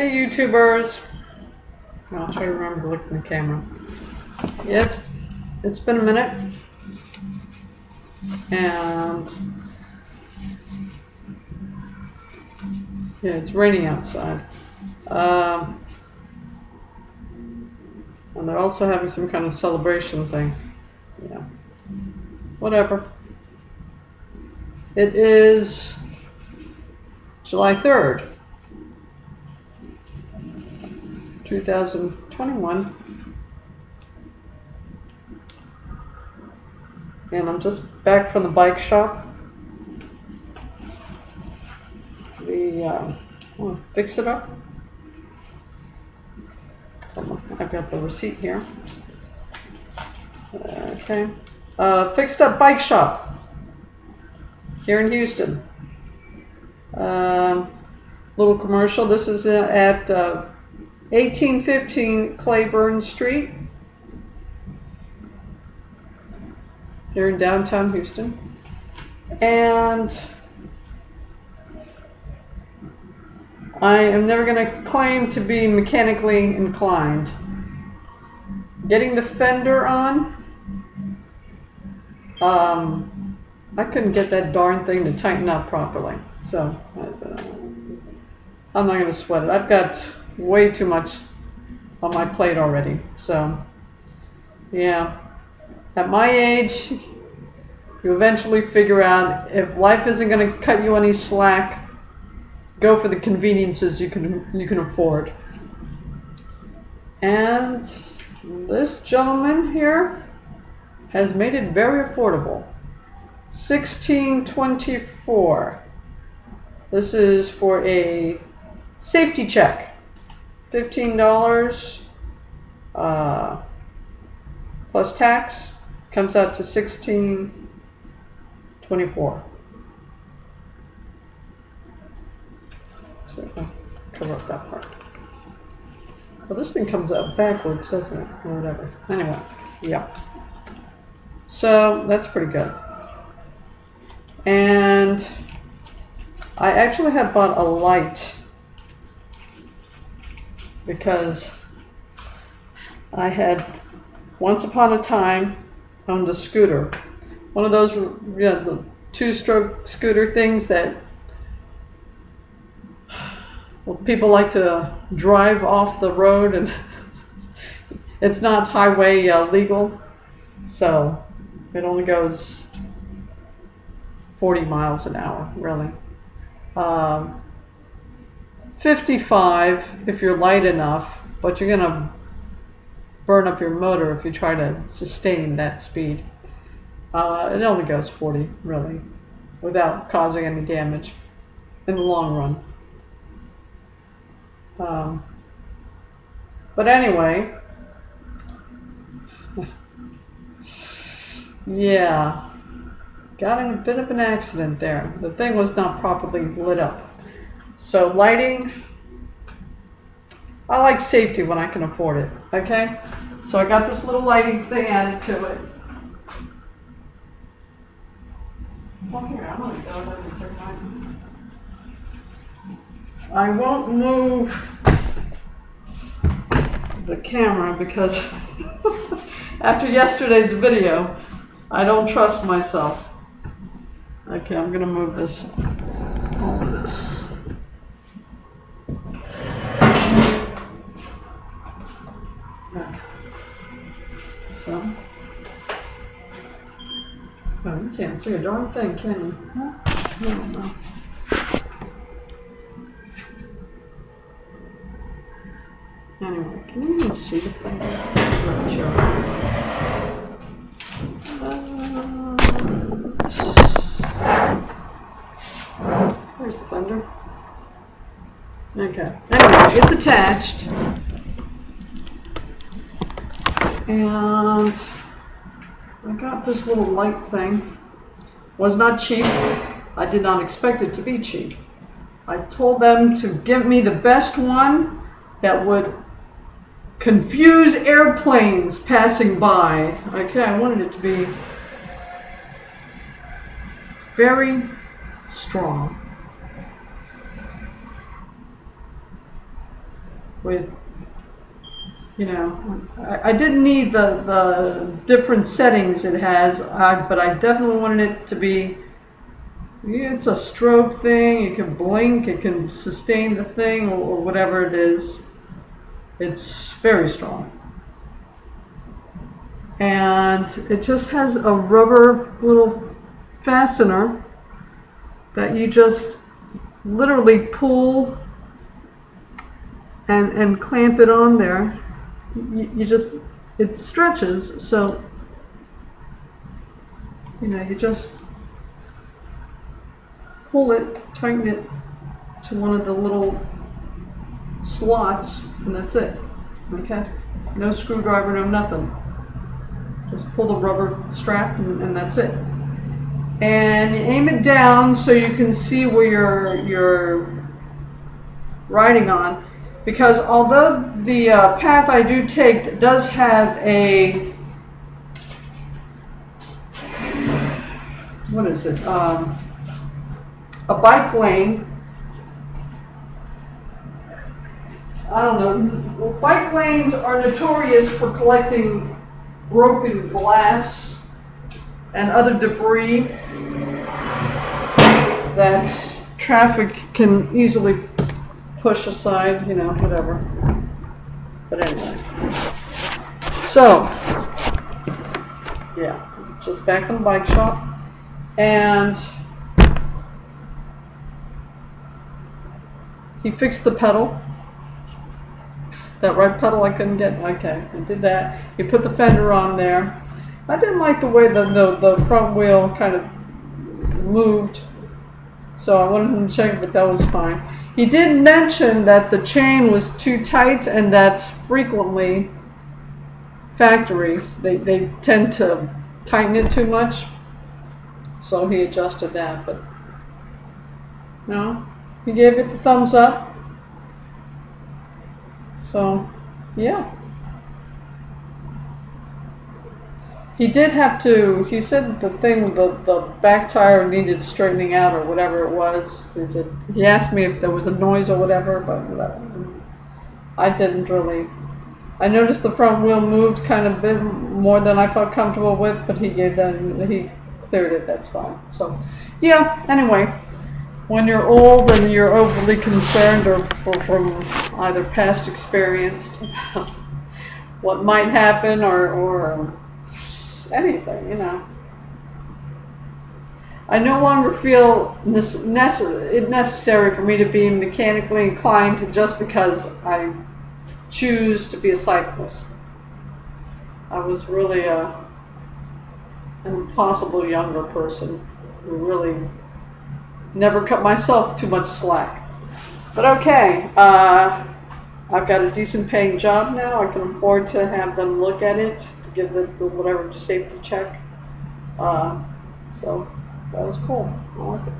Hey YouTubers! I'll try to remember to look in the camera. Yeah, it's been a minute, and yeah, it's raining outside. And they're also having some kind of celebration thing. Yeah, whatever. It is July 3rd, 2021. And I'm just back from the bike shop. I'll fix it up. I've got the receipt here. Okay. Fixed up bike shop here in Houston. Little commercial. This is at 1815 Claiborne Street here in downtown Houston. And I am never going to claim to be mechanically inclined. Getting the fender on, I couldn't get that darn thing to tighten up properly. So I'm not going to sweat it. I've got way too much on my plate already. So yeah, at my age, you eventually figure out if life isn't going to cut you any slack, go for the conveniences you can afford. And this gentleman here has made it very affordable. $16.24. This is for a safety check. $15 plus tax comes out to $16.24. So I'll cover up that part. Well, this thing comes out backwards, doesn't it? Or whatever. Anyway, yeah. So that's pretty good. And I actually have bought a light because I had once upon a time owned a scooter. One of those, the two-stroke scooter things that people like to drive off the road, and it's not highway legal, so it only goes 40 miles an hour, really. 55 if you're light enough, but you're gonna burn up your motor if you try to sustain that speed. It only goes 40, really, without causing any damage in the long run. But anyway, yeah, got in a bit of an accident there. The thing was not properly lit up. So lighting, I like safety when I can afford it, okay? So I got this little lighting thing added to it. Well, here, I'm gonna go ahead and turn mine. I won't move the camera because after yesterday's video, I don't trust myself. Okay, I'm gonna move this, all of this. Okay. So, oh, you can't see a darn thing, can you? Huh? I don't know. Anyway, can you even see the thing? Not sure. Where's the fender? Okay. Anyway, it's attached. And I got this little light thing. Was not cheap. I did not expect it to be cheap. I told them to give me the best one that would confuse airplanes passing by. Okay, I wanted it to be very strong. with, you know, I didn't need the different settings it has, but I definitely wanted it to be, yeah, it's a strobe thing, it can blink, it can sustain the thing, or whatever it is. It's very strong. And it just has a rubber little fastener that you just literally pull and clamp it on there. You just, it stretches, so, you know, you just pull it, tighten it to one of the little slots, and that's it. Okay? No screwdriver, no nothing. Just pull the rubber strap, and that's it. And you aim it down so you can see where you're riding on. Because although the path I do take does have a, what is it, a bike lane. I don't know, well, bike lanes are notorious for collecting broken glass and other debris that traffic can easily push aside, you know, whatever. But anyway. So, yeah, just back in the bike shop. And he fixed the pedal. That right pedal I couldn't get. Okay, I did that. He put the fender on there. I didn't like the way the front wheel kind of moved. So I wanted him to check it, but that was fine. He did mention that the chain was too tight and that frequently factories, they tend to tighten it too much. So he adjusted that, but no, he gave it the thumbs up. So, yeah. He did have to, he said the thing, the back tire needed straightening out or whatever it was. He asked me if there was a noise or whatever, but whatever. I didn't really. I noticed the front wheel moved kind of a bit more than I felt comfortable with, but he cleared it, that's fine. So, yeah, anyway. When you're old and you're overly concerned or from either past experience about what might happen or anything, you know. I no longer feel it necessary for me to be mechanically inclined just because I choose to be a cyclist. I was really an impossible younger person who really never cut myself too much slack. But okay, I've got a decent paying job now. I can afford to have them look at it, to give the whatever safety check. So that was cool. I like it.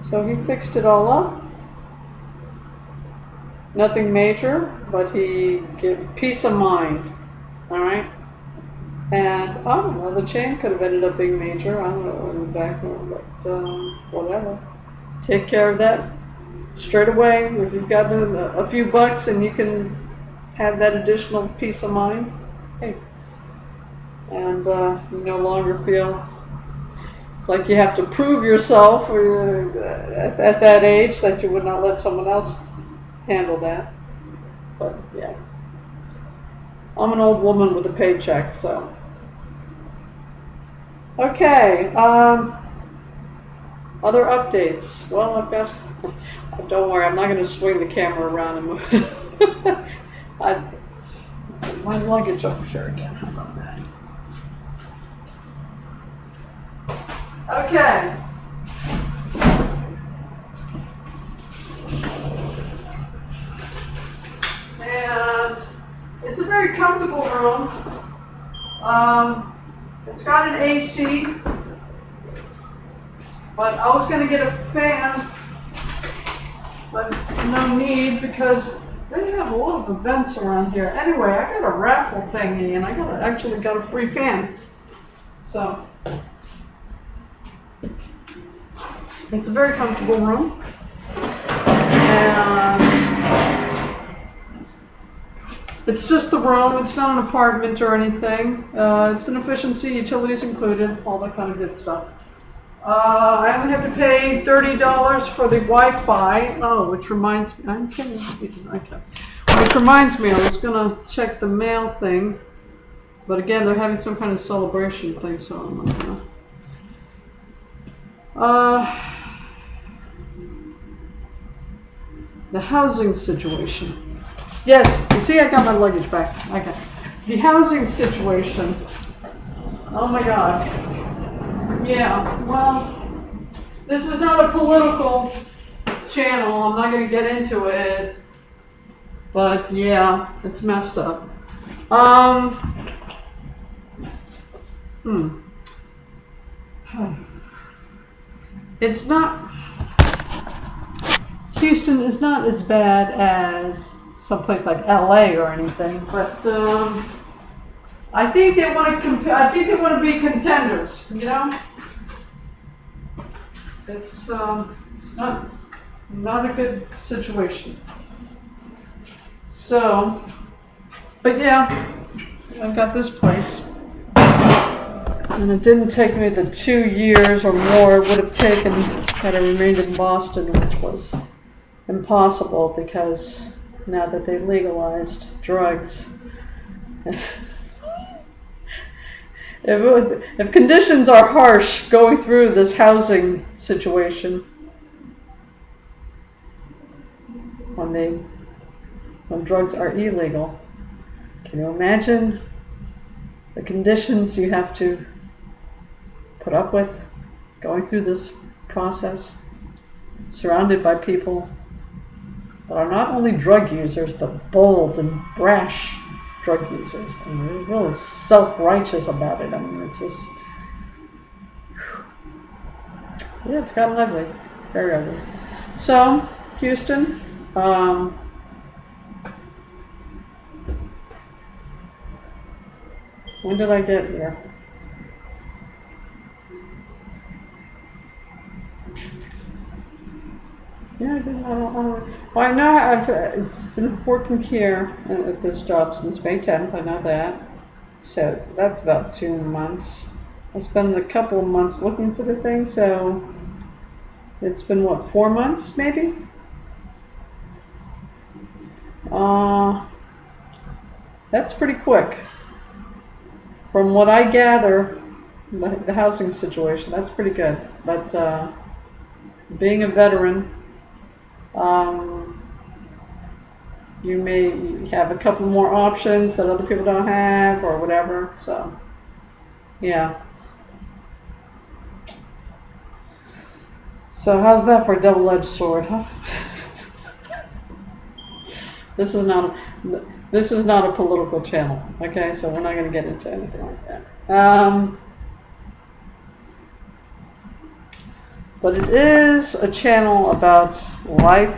So he fixed it all up. Nothing major, but he gave peace of mind. Alright? And I don't know, the chain could have ended up being major. I don't know in the back, but whatever. Take care of that straight away. If you've got a few bucks and you can have that additional peace of mind, hey. And you no longer feel like you have to prove yourself at that age that you would not let someone else handle that. But yeah. I'm an old woman with a paycheck, so. Okay, other updates. Well, I've got, don't worry, I'm not going to swing the camera around and move it. My luggage over here again, how about that? Okay. And it's a very comfortable room. It's got an AC, but I was going to get a fan, but no need because they have a lot of events around here. Anyway, I got a raffle thingy and I actually got a free fan. So it's a very comfortable room. And It's just the room. It's not an apartment or anything. It's an efficiency, utilities included, all that kind of good stuff. I only have to pay $30 for the Wi-Fi. Oh, which reminds me, okay. Which reminds me, I was gonna check the mail thing, but again, they're having some kind of celebration thing, so I'm not gonna. The housing situation. Yes, you see, I got my luggage back. Okay. The housing situation. Oh my God. Yeah, well, this is not a political channel. I'm not going to get into it. But yeah, it's messed up. It's not. Houston is not as bad as someplace like LA or anything, but I think they want to I think they want to be contenders. You know, it's not a good situation. So, but yeah, I got this place, and it didn't take me the 2 years or more it would have taken had I remained in Boston, which was impossible because now that they legalized drugs. If conditions are harsh going through this housing situation, when drugs are illegal, can you imagine the conditions you have to put up with going through this process, surrounded by people that are not only drug users, but bold and brash drug users. And they're really self-righteous about it. I mean, it's just, yeah, it's gotten ugly. Very ugly. So, Houston, when did I get here? Yeah, I didn't. Well, I know I've been working here at this job since May 10th. I know that. So that's about 2 months. I spent a couple of months looking for the thing, so it's been what, 4 months maybe? That's pretty quick. From what I gather, the housing situation, that's pretty good. But being a veteran, you may have a couple more options that other people don't have or whatever, so yeah. So how's that for a double-edged sword, huh? This is not a political channel, okay? So we're not going to get into anything like that. But it is a channel about life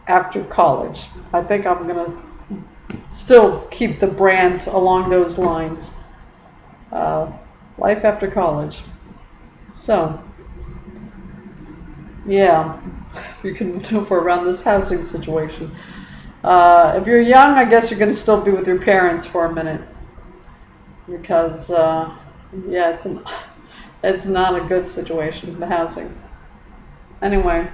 after college. I think I'm going to still keep the brand along those lines. Life after college. So, yeah, you can maneuver around this housing situation. If you're young, I guess you're going to still be with your parents for a minute. Because, yeah, it's not a good situation, the housing. Anyway.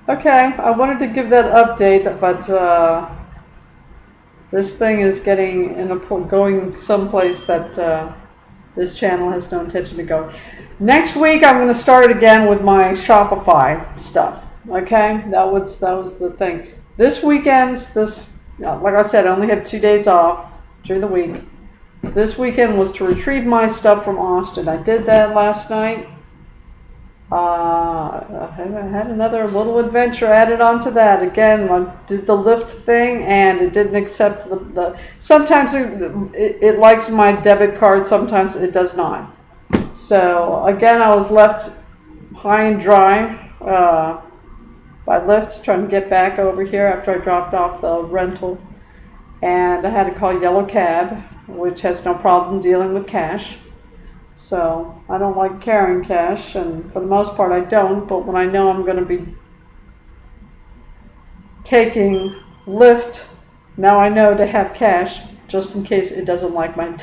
Okay, I wanted to give that update, but this thing is going someplace that this channel has no intention to go. Next week, I'm going to start again with my Shopify stuff. Okay, that was the thing. This weekend, like I said, I only have 2 days off during the week. This weekend was to retrieve my stuff from Austin. I did that last night. I had another little adventure added onto that. Again, I did the Lyft thing and it didn't accept the sometimes it likes my debit card, sometimes it does not. So again, I was left high and dry by Lyft trying to get back over here after I dropped off the rental. And I had to call Yellow Cab, which has no problem dealing with cash. So I don't like carrying cash, and for the most part I don't, but when I know I'm going to be taking Lyft. Now I know to have cash just in case it doesn't like my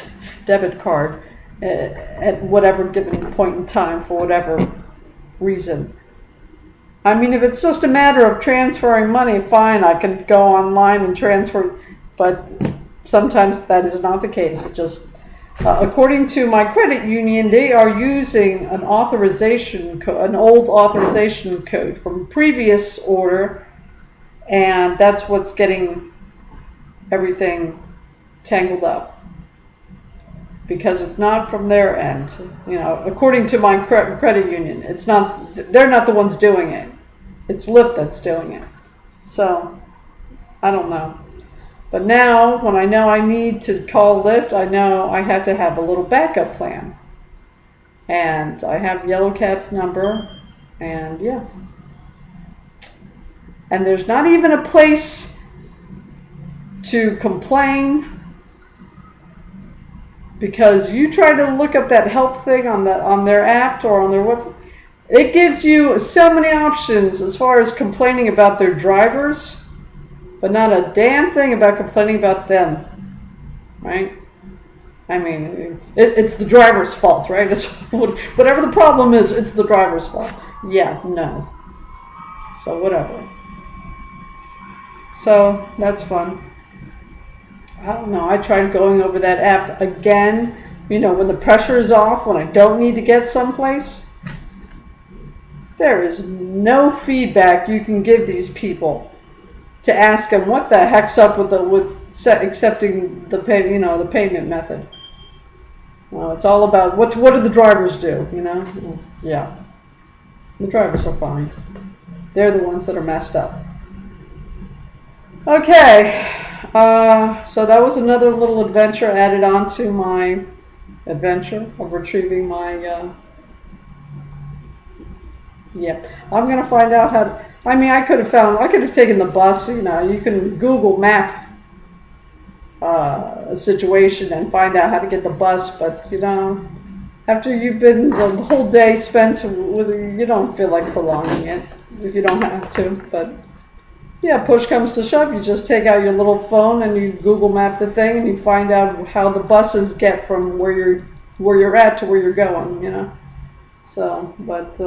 debit card at whatever given point in time for whatever reason. I mean, if it's just a matter of transferring money, fine, I can go online and transfer, but sometimes that is not the case. It just, according to my credit union, they are using an old authorization code from previous order, and that's what's getting everything tangled up. Because it's not from their end, according to my credit union, it's not. They're not the ones doing it. It's Lyft that's doing it. So I don't know. But now, when I know I need to call Lyft, I know I have to have a little backup plan. And I have Yellow Cab's number, and yeah. And there's not even a place to complain. Because you try to look up that help thing on their app or on their website, it gives you so many options as far as complaining about their drivers, but not a damn thing about complaining about them, right? I mean, it's the driver's fault, right? It's whatever the problem is, it's the driver's fault. Yeah, no. So whatever. So that's fun. I don't know, I tried going over that app again, when the pressure is off, when I don't need to get someplace. There is no feedback you can give these people to ask them what the heck's up with accepting the payment method. Well, it's all about what do the drivers do, Yeah, the drivers are fine. They're the ones that are messed up. Okay. So that was another little adventure added on to my adventure of retrieving my, I'm going to find out how to, I could have taken the bus, you can Google map a situation and find out how to get the bus, but, after you've been the whole day spent with, you don't feel like prolonging it if you don't have to, but... Yeah, push comes to shove, you just take out your little phone and you Google map the thing and you find out how the buses get from where you're at to where you're going, So, but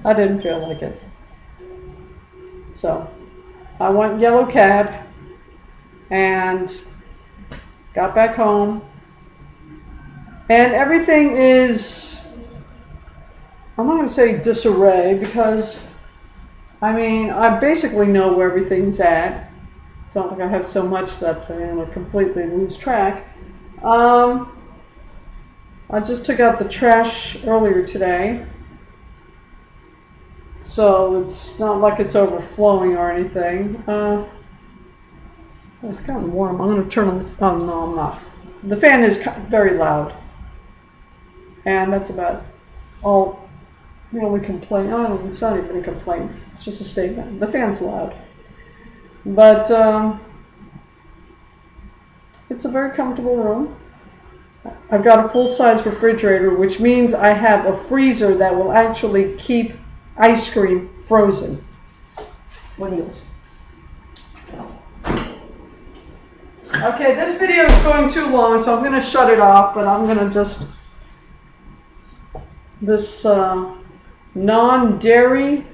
I didn't feel like it. So, I went Yellow Cab and got back home. And everything is... I'm not going to say disarray because, I basically know where everything's at. It's not like I have so much that I'm going to completely lose track. I just took out the trash earlier today. So it's not like it's overflowing or anything. It's gotten warm. I'm going to turn on the... Oh, no, I'm not. The fan is very loud. And that's about all... The only complaint, it's not even a complaint, it's just a statement. The fan's loud. But it's a very comfortable room. I've got a full-size refrigerator, which means I have a freezer that will actually keep ice cream frozen. Look at this. Okay, this video is going too long, so I'm going to shut it off, but I'm going to just... This... non-dairy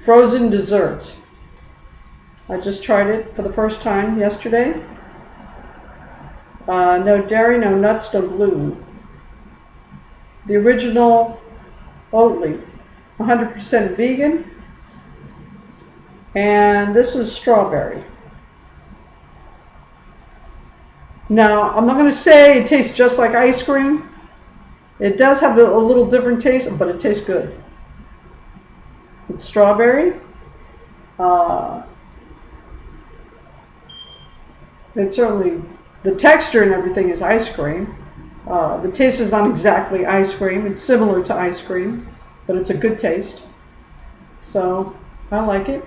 frozen desserts. I just tried it for the first time yesterday. No dairy, no nuts, no gluten. The original Oatly, 100% vegan. And this is strawberry. Now, I'm not going to say it tastes just like ice cream. It does have a little different taste, but it tastes good. It's strawberry. It's certainly, the texture and everything is ice cream. The taste is not exactly ice cream. It's similar to ice cream, but it's a good taste. So, I like it.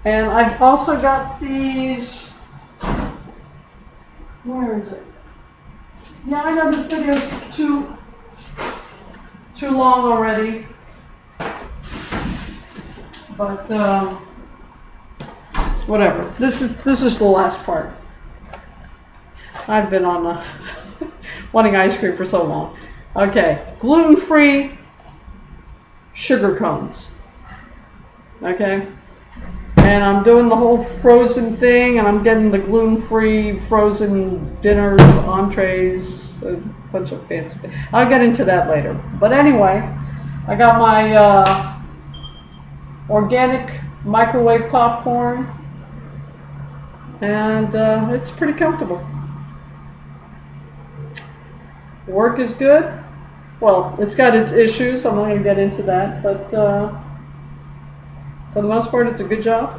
And I've also got these, where is it? Yeah, I know this video is too long already. But whatever. This is the last part. I've been on wanting ice cream for so long. Okay, gluten-free sugar cones. Okay, and I'm doing the whole frozen thing, and I'm getting the gluten-free frozen dinners, entrees, a bunch of fancy things. I'll get into that later. But anyway, I got my organic microwave popcorn, and it's pretty comfortable. Work is good. Well, it's got its issues. I'm not going to get into that, but for the most part, it's a good job.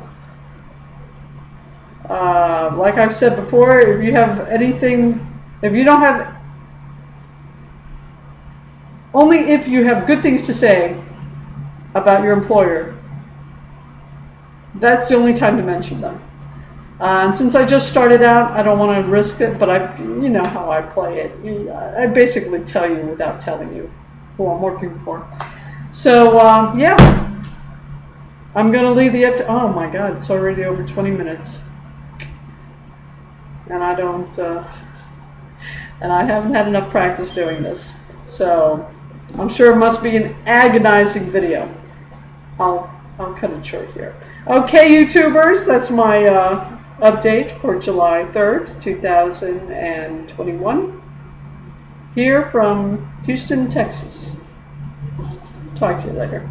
Like I've said before, if you have anything, if you don't have, only if you have good things to say about your employer, that's the only time to mention them. And since I just started out, I don't want to risk it, but you know how I play it. I basically tell you without telling you who I'm working for. So, yeah, I'm going to leave the oh my God, it's already over 20 minutes. And I don't, and I haven't had enough practice doing this. So, I'm sure it must be an agonizing video. I'll cut it short here. Okay, YouTubers, that's my update for July 3rd, 2021. Here from Houston, Texas. Talk to you later.